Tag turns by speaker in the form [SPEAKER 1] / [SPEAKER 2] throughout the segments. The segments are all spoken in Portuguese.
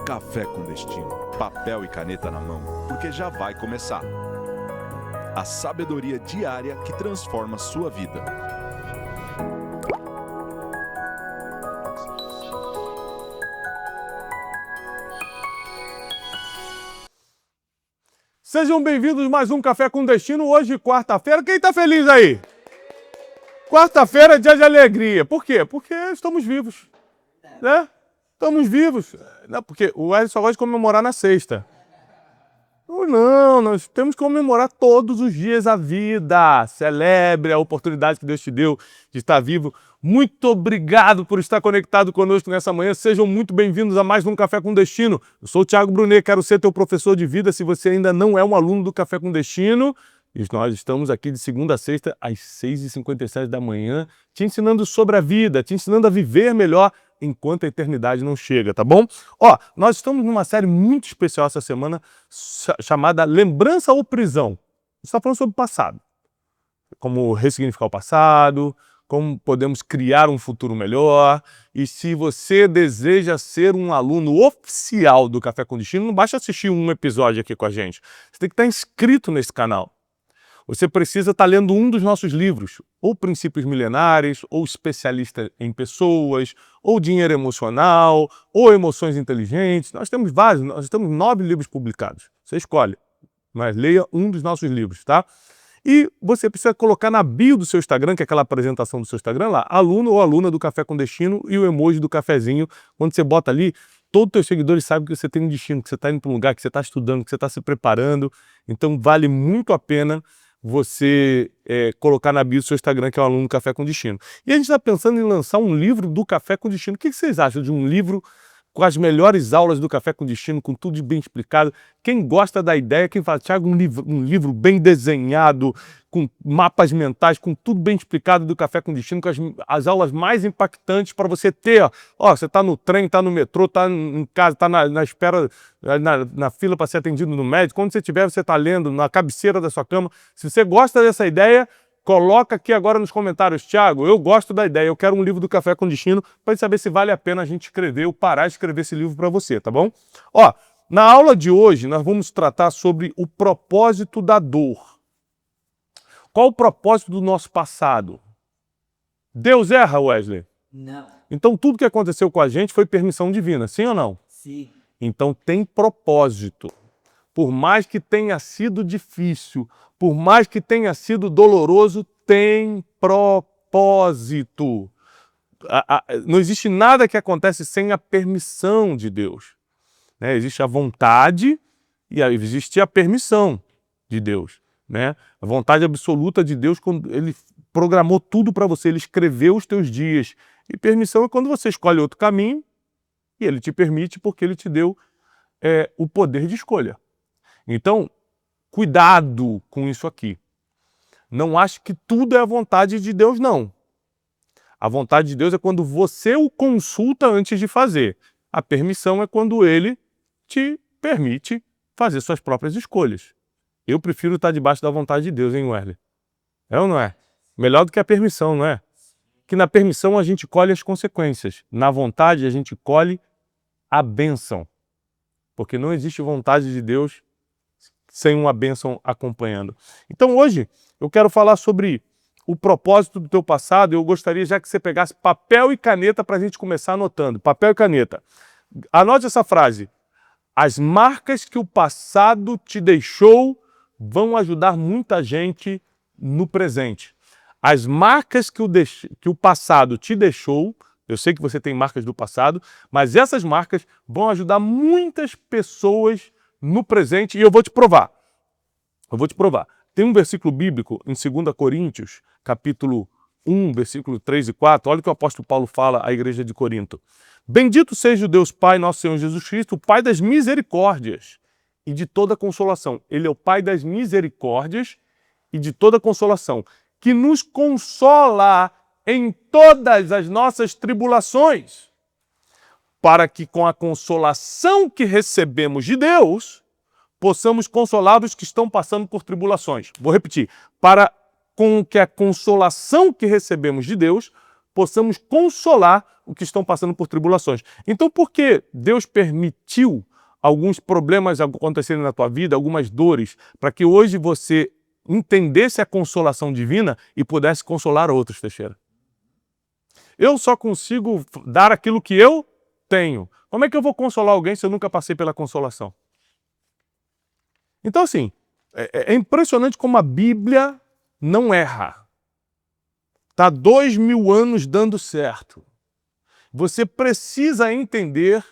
[SPEAKER 1] Café com Destino, papel e caneta na mão, porque já vai começar. A sabedoria diária que transforma sua vida.
[SPEAKER 2] Sejam bem-vindos a mais um Café com Destino, hoje quarta-feira. Quem tá feliz aí? Quarta-feira é dia de alegria. Por quê? Porque estamos vivos, né? Estamos vivos. Não, porque o Wesley só gosta de comemorar na sexta. Não, nós temos que comemorar todos os dias a vida. Celebre a oportunidade que Deus te deu de estar vivo. Muito obrigado por estar conectado conosco nessa manhã. Sejam muito bem-vindos a mais um Café com Destino. Eu sou o Thiago Brunet, quero ser teu professor de vida. Se você ainda não é um aluno do Café com Destino, nós estamos aqui de segunda a sexta, às 6h57 da manhã, te ensinando sobre a vida, te ensinando a viver melhor enquanto a eternidade não chega, tá bom? Ó, nós estamos numa série muito especial essa semana, chamada Lembrança ou Prisão. A gente está falando sobre o passado. Como ressignificar o passado, como podemos criar um futuro melhor. E se você deseja ser um aluno oficial do Café com Destino, não basta assistir um episódio aqui com a gente. Você tem que estar inscrito nesse canal. Você precisa estar lendo um dos nossos livros, ou Princípios Milenares, ou Especialista em Pessoas, ou Dinheiro Emocional, ou Emoções Inteligentes. Nós temos vários, nós temos 9 livros publicados. Você escolhe, mas leia um dos nossos livros, tá? E você precisa colocar na bio do seu Instagram, que é aquela apresentação do seu Instagram lá, aluno ou aluna do Café com Destino e o emoji do cafezinho. Quando você bota ali, todos os teus seguidores sabem que você tem um destino, que você está indo para um lugar, que você está estudando, que você está se preparando. Então vale muito a pena você colocar na bio do seu Instagram, que é o aluno do Café com Destino. E a gente está pensando em lançar um livro do Café com Destino. O que vocês acham de um livro com as melhores aulas do Café com Destino, com tudo bem explicado? Quem gosta da ideia, quem fala, Thiago, um livro bem desenhado, com mapas mentais, com tudo bem explicado do Café com Destino, com as aulas mais impactantes para você ter. Ó, você está no trem, está no metrô, está em casa, está na espera, na fila para ser atendido no médico. Quando você estiver, você está lendo na cabeceira da sua cama. Se você gosta dessa ideia, coloca aqui agora nos comentários, Thiago, eu gosto da ideia, eu quero um livro do Café com Destino para saber se vale a pena a gente escrever ou parar de escrever esse livro para você, tá bom? Ó, na aula de hoje nós vamos tratar sobre o propósito da dor. Qual o propósito do nosso passado? Deus erra, Wesley?
[SPEAKER 3] Não.
[SPEAKER 2] Então tudo que aconteceu com a gente foi permissão divina, sim ou não?
[SPEAKER 3] Sim.
[SPEAKER 2] Então tem propósito. Por mais que tenha sido difícil, por mais que tenha sido doloroso, tem propósito. Não existe nada que acontece sem a permissão de Deus, né? Existe a vontade e existe a permissão de Deus, né? A vontade absoluta de Deus, quando Ele programou tudo para você, Ele escreveu os teus dias. E permissão é quando você escolhe outro caminho e Ele te permite porque Ele te deu o poder de escolha. Então, cuidado com isso aqui. Não ache que tudo é a vontade de Deus, não. A vontade de Deus é quando você o consulta antes de fazer. A permissão é quando Ele te permite fazer suas próprias escolhas. Eu prefiro estar debaixo da vontade de Deus, hein, Wesley? É ou não é? Melhor do que a permissão, não é? Que na permissão a gente colhe as consequências. Na vontade a gente colhe a bênção. Porque não existe vontade de Deus sem uma bênção acompanhando. Então hoje eu quero falar sobre o propósito do teu passado. Eu gostaria já que você pegasse papel e caneta para a gente começar anotando. Papel e caneta. Anote essa frase. As marcas que o passado te deixou vão ajudar muita gente no presente. As marcas que o passado te deixou, eu sei que você tem marcas do passado, mas essas marcas vão ajudar muitas pessoas no presente, e eu vou te provar. Tem um versículo bíblico em 2 Coríntios, capítulo 1, versículo 3 e 4. Olha o que o apóstolo Paulo fala à igreja de Corinto. Bendito seja o Deus Pai, nosso Senhor Jesus Cristo, o Pai das misericórdias e de toda consolação. Ele é o Pai das misericórdias e de toda consolação, que nos consola em todas as nossas tribulações, para que com a consolação que recebemos de Deus, possamos consolar os que estão passando por tribulações. Vou repetir. Com que a consolação que recebemos de Deus, possamos consolar o que estão passando por tribulações. Então, por que Deus permitiu alguns problemas acontecerem na tua vida, algumas dores, para que hoje você entendesse a consolação divina e pudesse consolar outros, Teixeira? Eu só consigo dar aquilo que eu tenho. Como é que eu vou consolar alguém se eu nunca passei pela consolação? Então, assim, é impressionante como a Bíblia não erra. Está 2000 anos dando certo. Você precisa entender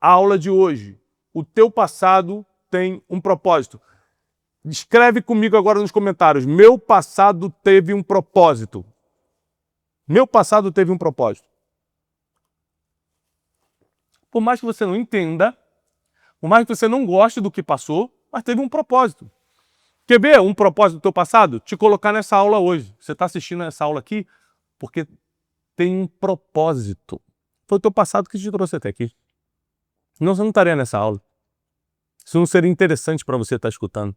[SPEAKER 2] a aula de hoje. O teu passado tem um propósito. Escreve comigo agora nos comentários. Meu passado teve um propósito. Meu passado teve um propósito. Por mais que você não entenda, por mais que você não goste do que passou, mas teve um propósito. Quer ver um propósito do teu passado? Te colocar nessa aula hoje. Você está assistindo essa aula aqui porque tem um propósito. Foi o teu passado que te trouxe até aqui. Senão você não estaria nessa aula. Isso não seria interessante para você estar escutando.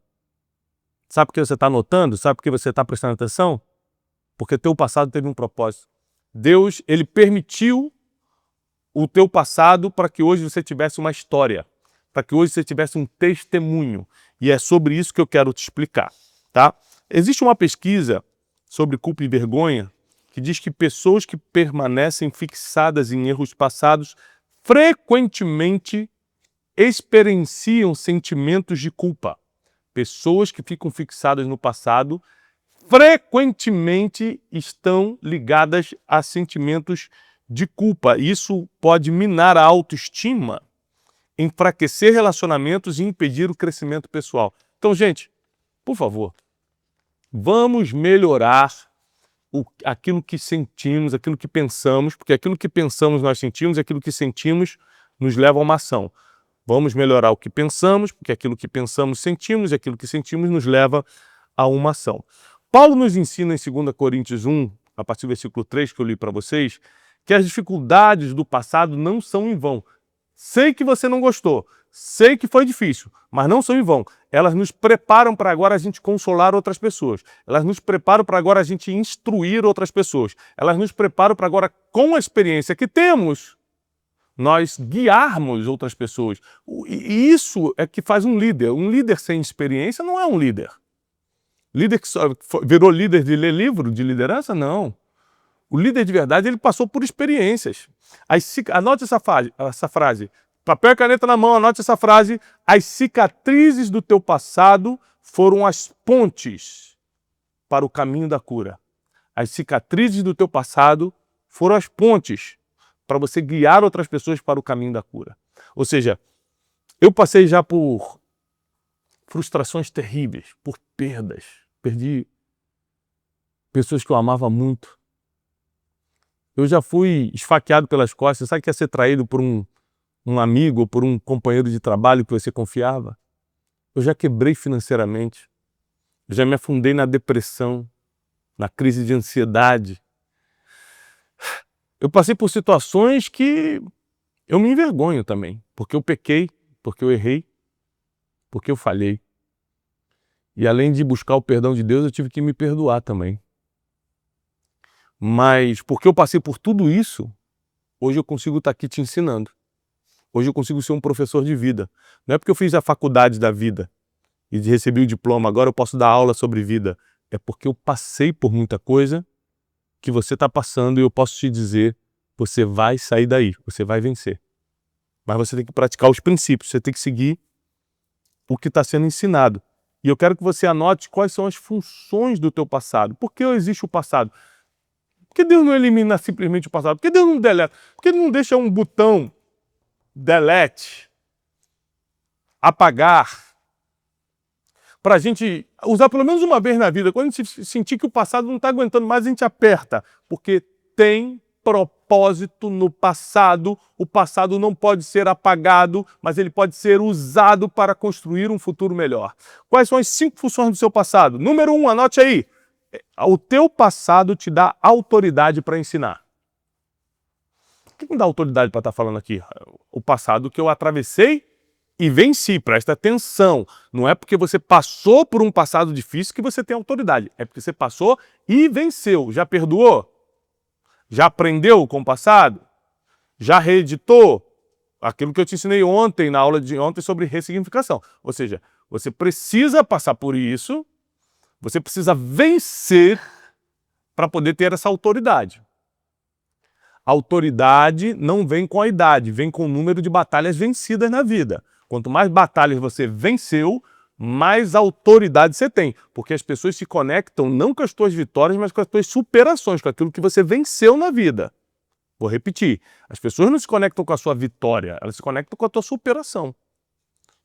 [SPEAKER 2] Sabe por que você está anotando? Sabe por que você está prestando atenção? Porque teu passado teve um propósito. Deus, Ele permitiu o teu passado para que hoje você tivesse uma história, para que hoje você tivesse um testemunho. E é sobre isso que eu quero te explicar, tá? Existe uma pesquisa sobre culpa e vergonha que diz que pessoas que permanecem fixadas em erros passados frequentemente experienciam sentimentos de culpa. Pessoas que ficam fixadas no passado frequentemente estão ligadas a sentimentos de culpa. Isso pode minar a autoestima, enfraquecer relacionamentos e impedir o crescimento pessoal. Então, gente, por favor, vamos melhorar aquilo que sentimos, aquilo que pensamos, porque aquilo que pensamos nós sentimos, aquilo que sentimos nos leva a uma ação. Vamos melhorar o que pensamos, porque aquilo que pensamos sentimos, e aquilo que sentimos nos leva a uma ação. Paulo nos ensina em 2 Coríntios 1, a partir do versículo 3 que eu li para vocês, que as dificuldades do passado não são em vão. Sei que você não gostou, sei que foi difícil, mas não são em vão. Elas nos preparam para agora a gente consolar outras pessoas. Elas nos preparam para agora a gente instruir outras pessoas. Elas nos preparam para agora, com a experiência que temos, nós guiarmos outras pessoas. E isso é que faz um líder. Um líder sem experiência não é um líder. Líder que só virou líder de ler livro de liderança? Não. O líder de verdade, ele passou por experiências. Anote essa frase. Papel e caneta na mão, anote essa frase. As cicatrizes do teu passado foram as pontes para o caminho da cura. As cicatrizes do teu passado foram as pontes para você guiar outras pessoas para o caminho da cura. Ou seja, eu passei já por frustrações terríveis, por perdas. Perdi pessoas que eu amava muito. Eu já fui esfaqueado pelas costas. Sabe o que é ser traído por um amigo ou por um companheiro de trabalho que você confiava? Eu já quebrei financeiramente. Eu já me afundei na depressão, na crise de ansiedade. Eu passei por situações que eu me envergonho também, porque eu pequei, porque eu errei, porque eu falhei. E além de buscar o perdão de Deus, eu tive que me perdoar também. Mas porque eu passei por tudo isso, hoje eu consigo estar aqui te ensinando. Hoje eu consigo ser um professor de vida. Não é porque eu fiz a faculdade da vida e recebi o diploma, agora eu posso dar aula sobre vida. É porque eu passei por muita coisa que você está passando e eu posso te dizer, você vai sair daí, você vai vencer. Mas você tem que praticar os princípios, você tem que seguir o que está sendo ensinado. E eu quero que você anote quais são as funções do teu passado. Por que existe o passado? Por que Deus não elimina simplesmente o passado? Por que Deus não deleta? Por que Ele não deixa um botão delete, apagar, para a gente usar pelo menos uma vez na vida? Quando a gente sentir que o passado não está aguentando mais, a gente aperta. Porque tem propósito no passado. O passado não pode ser apagado, mas ele pode ser usado para construir um futuro melhor. Quais são as 5 funções do seu passado? Número 1, anote aí. O teu passado te dá autoridade para ensinar. O que me dá autoridade para estar falando aqui? O passado que eu atravessei e venci. Presta atenção. Não é porque você passou por um passado difícil que você tem autoridade. É porque você passou e venceu. Já perdoou? Já aprendeu com o passado? Já reeditou? Aquilo que eu te ensinei ontem, na aula de ontem, sobre ressignificação. Ou seja, você precisa passar por isso, você precisa vencer para poder ter essa autoridade. A autoridade não vem com a idade, vem com o número de batalhas vencidas na vida. Quanto mais batalhas você venceu, mais autoridade você tem. Porque as pessoas se conectam não com as tuas vitórias, mas com as tuas superações, com aquilo que você venceu na vida. Vou repetir, as pessoas não se conectam com a sua vitória, elas se conectam com a tua superação.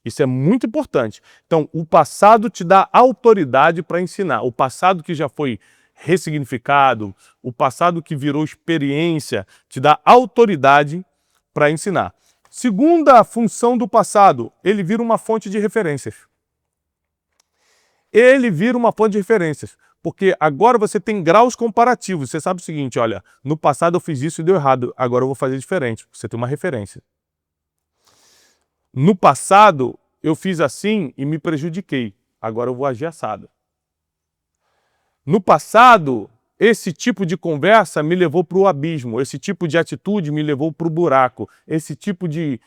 [SPEAKER 2] Isso é muito importante. Então, o passado te dá autoridade para ensinar. O passado que já foi ressignificado, o passado que virou experiência, te dá autoridade para ensinar. Segunda função do passado, ele vira uma fonte de referências. Ele vira uma fonte de referências. Porque agora você tem graus comparativos. Você sabe o seguinte, olha, no passado eu fiz isso e deu errado, agora eu vou fazer diferente. Você tem uma referência. No passado eu fiz assim e me prejudiquei, agora eu vou agir assado. No passado, esse tipo de conversa me levou para o abismo, esse tipo de atitude me levou para o buraco, esse tipo de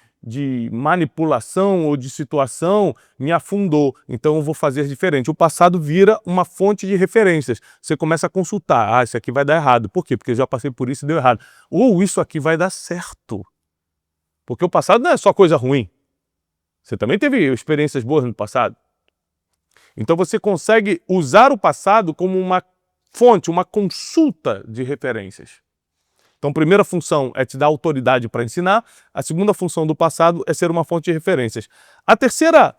[SPEAKER 2] manipulação ou de situação me afundou, então eu vou fazer diferente. O passado vira uma fonte de referências. Você começa a consultar, isso aqui vai dar errado. Por quê? Porque eu já passei por isso e deu errado. Ou isso aqui vai dar certo. Porque o passado não é só coisa ruim. Você também teve experiências boas no passado. Então você consegue usar o passado como uma fonte, uma consulta de referências. Então, a primeira função é te dar autoridade para ensinar. A segunda função do passado é ser uma fonte de referências. A terceira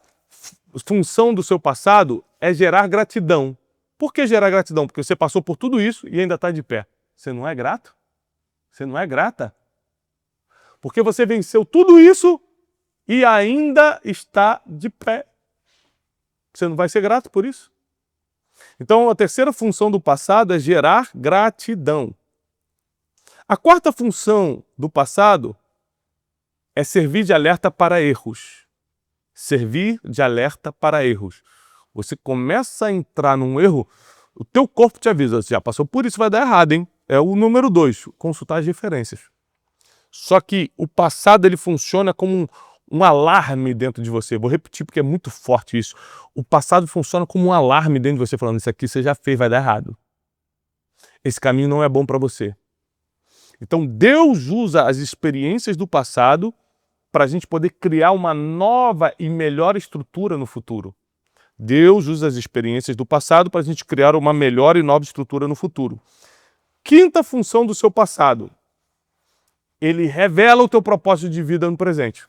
[SPEAKER 2] função do seu passado é gerar gratidão. Por que gerar gratidão? Porque você passou por tudo isso e ainda está de pé. Você não é grato? Você não é grata? Porque você venceu tudo isso e ainda está de pé. Você não vai ser grato por isso? Então, a terceira função do passado é gerar gratidão. A quarta função do passado é servir de alerta para erros. Servir de alerta para erros. Você começa a entrar num erro, o teu corpo te avisa, você já passou por isso, vai dar errado, hein? É o número 2, consultar as referências. Só que o passado ele funciona como um alarme dentro de você. Vou repetir porque é muito forte isso. O passado funciona como um alarme dentro de você, falando, isso aqui você já fez, vai dar errado. Esse caminho não é bom para você. Então Deus usa as experiências do passado para a gente poder criar uma nova e melhor estrutura no futuro. Deus usa as experiências do passado para a gente criar uma melhor e nova estrutura no futuro. Quinta função do seu passado. Ele revela o teu propósito de vida no presente.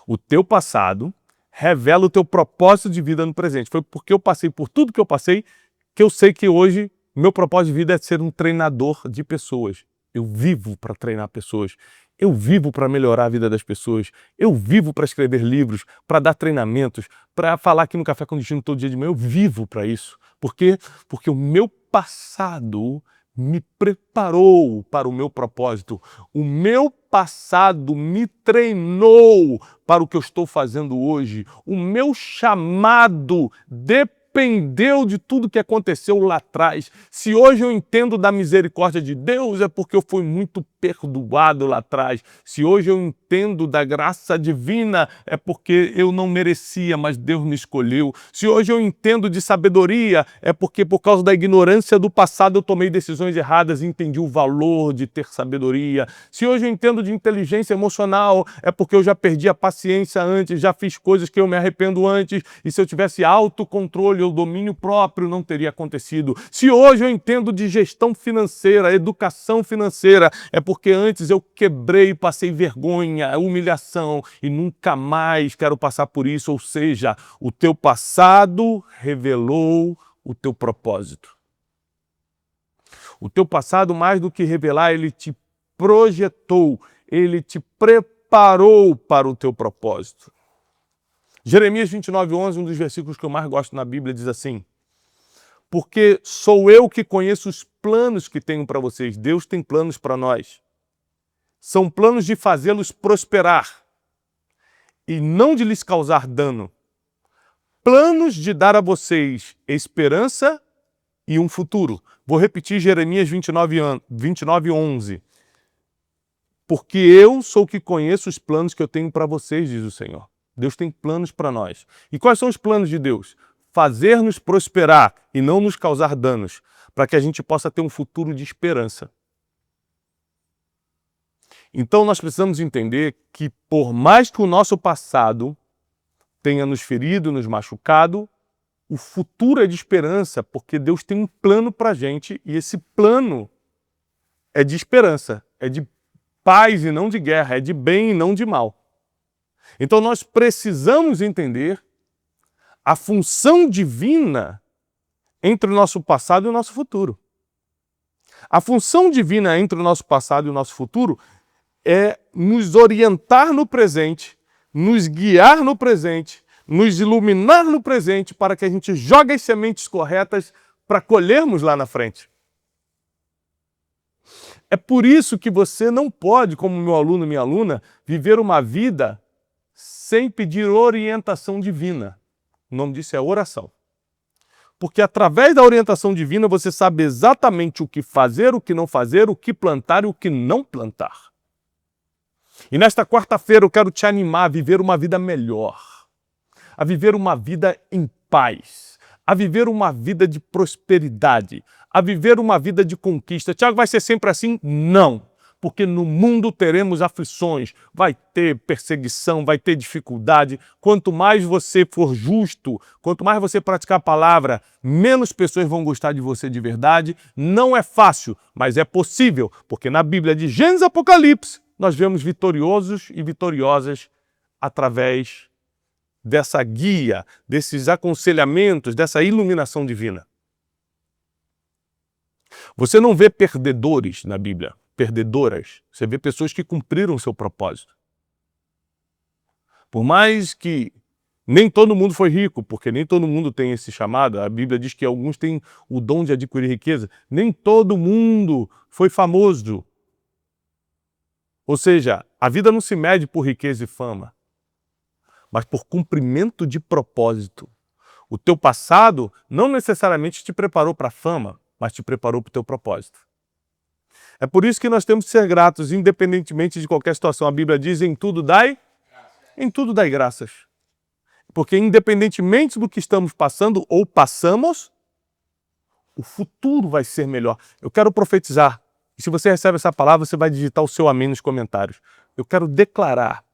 [SPEAKER 2] O teu passado revela o teu propósito de vida no presente. Foi porque eu passei por tudo que eu passei que eu sei que hoje meu propósito de vida é ser um treinador de pessoas. Eu vivo para treinar pessoas. Eu vivo para melhorar a vida das pessoas. Eu vivo para escrever livros, para dar treinamentos, para falar aqui no Café com Destino todo dia de manhã. Eu vivo para isso. Por quê? Porque o meu passado me preparou para o meu propósito. O meu passado me treinou para o que eu estou fazendo hoje. O meu chamado dependeu de tudo que aconteceu lá atrás. Se hoje eu entendo da misericórdia de Deus, é porque eu fui muito perdoado lá atrás. Se hoje eu entendo da graça divina, é porque eu não merecia, mas Deus me escolheu. Se hoje eu entendo de sabedoria, é porque por causa da ignorância do passado eu tomei decisões erradas e entendi o valor de ter sabedoria. Se hoje eu entendo de inteligência emocional, é porque eu já perdi a paciência antes, já fiz coisas que eu me arrependo antes, e se eu tivesse autocontrole ou domínio próprio, não teria acontecido. Se hoje eu entendo de gestão financeira, educação financeira, é porque antes eu quebrei, passei vergonha, humilhação e nunca mais quero passar por isso. Ou seja, o teu passado revelou o teu propósito. O teu passado, mais do que revelar, ele te projetou, ele te preparou para o teu propósito. Jeremias 29:11, um dos versículos que eu mais gosto na Bíblia, diz assim: porque sou eu que conheço os planos que tenho para vocês. Deus tem planos para nós. São planos de fazê-los prosperar e não de lhes causar dano. Planos de dar a vocês esperança e um futuro. Vou repetir Jeremias 29:11. Porque eu sou o que conheço os planos que eu tenho para vocês, diz o Senhor. Deus tem planos para nós. E quais são os planos de Deus? Fazer-nos prosperar e não nos causar danos, para que a gente possa ter um futuro de esperança. Então nós precisamos entender que por mais que o nosso passado tenha nos ferido, nos machucado, o futuro é de esperança, porque Deus tem um plano para a gente e esse plano é de esperança, é de paz e não de guerra, é de bem e não de mal. Então nós precisamos entender a função divina entre o nosso passado e o nosso futuro. A função divina entre o nosso passado e o nosso futuro é nos orientar no presente, nos guiar no presente, nos iluminar no presente para que a gente jogue as sementes corretas para colhermos lá na frente. É por isso que você não pode, como meu aluno, minha aluna, viver uma vida sem pedir orientação divina. O nome disso é oração. Porque através da orientação divina você sabe exatamente o que fazer, o que não fazer, o que plantar e o que não plantar. E nesta quarta-feira eu quero te animar a viver uma vida melhor, a viver uma vida em paz, a viver uma vida de prosperidade, a viver uma vida de conquista. Tiago, vai ser sempre assim? Não, porque no mundo teremos aflições, vai ter perseguição, vai ter dificuldade. Quanto mais você for justo, quanto mais você praticar a palavra, menos pessoas vão gostar de você de verdade. Não é fácil, mas é possível, porque na Bíblia de Gênesis e Apocalipse, nós vemos vitoriosos e vitoriosas através dessa guia, desses aconselhamentos, dessa iluminação divina. Você não vê perdedores na Bíblia, perdedoras. Você vê pessoas que cumpriram o seu propósito. Por mais que nem todo mundo foi rico, porque nem todo mundo tem esse chamado. A Bíblia diz que alguns têm o dom de adquirir riqueza. Nem todo mundo foi famoso. Ou seja, a vida não se mede por riqueza e fama, mas por cumprimento de propósito. O teu passado não necessariamente te preparou para a fama, mas te preparou para o teu propósito. É por isso que nós temos que ser gratos, independentemente de qualquer situação. A Bíblia diz, em tudo dai graças. Porque independentemente do que estamos passando ou passamos, o futuro vai ser melhor. Eu quero profetizar. E se você recebe essa palavra, você vai digitar o seu amém nos comentários. Eu quero declarar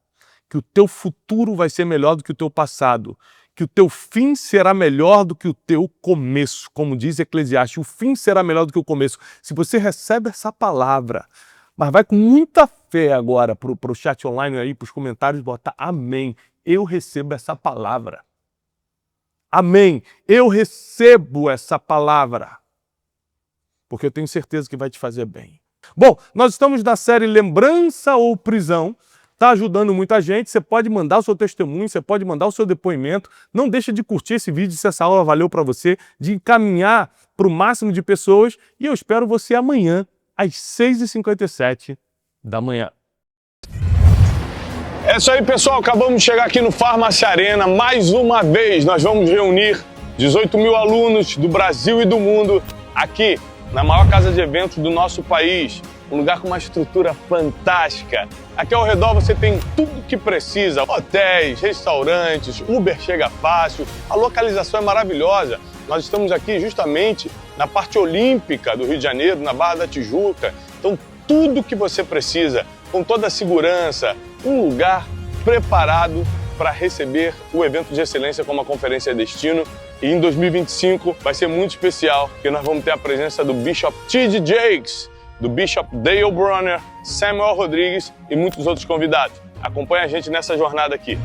[SPEAKER 2] que o teu futuro vai ser melhor do que o teu passado, que o teu fim será melhor do que o teu começo. Como diz Eclesiastes, o fim será melhor do que o começo. Se você recebe essa palavra, mas vai com muita fé agora para o chat online aí, para os comentários, bota amém. Eu recebo essa palavra. Amém. Eu recebo essa palavra. Porque eu tenho certeza que vai te fazer bem. Bom, nós estamos na série Lembrança ou Prisão. Está ajudando muita gente. Você pode mandar o seu testemunho, você pode mandar o seu depoimento. Não deixa de curtir esse vídeo se essa aula valeu para você, de encaminhar para o máximo de pessoas. E eu espero você amanhã, às 6h57 da manhã.
[SPEAKER 3] É isso aí, pessoal. Acabamos de chegar aqui no Farmácia Arena. Mais uma vez, nós vamos reunir 18 mil alunos do Brasil e do mundo aqui na maior casa de eventos do nosso país, um lugar com uma estrutura fantástica. Aqui ao redor você tem tudo o que precisa, hotéis, restaurantes, Uber chega fácil, a localização é maravilhosa. Nós estamos aqui justamente na parte olímpica do Rio de Janeiro, na Barra da Tijuca, então tudo o que você precisa, com toda a segurança, um lugar preparado para receber o evento de excelência como a Conferência Destino. E em 2025 vai ser muito especial, porque nós vamos ter a presença do Bishop T.D. Jakes, do Bishop Dale Bronner, Samuel Rodrigues e muitos outros convidados. Acompanhe a gente nessa jornada aqui.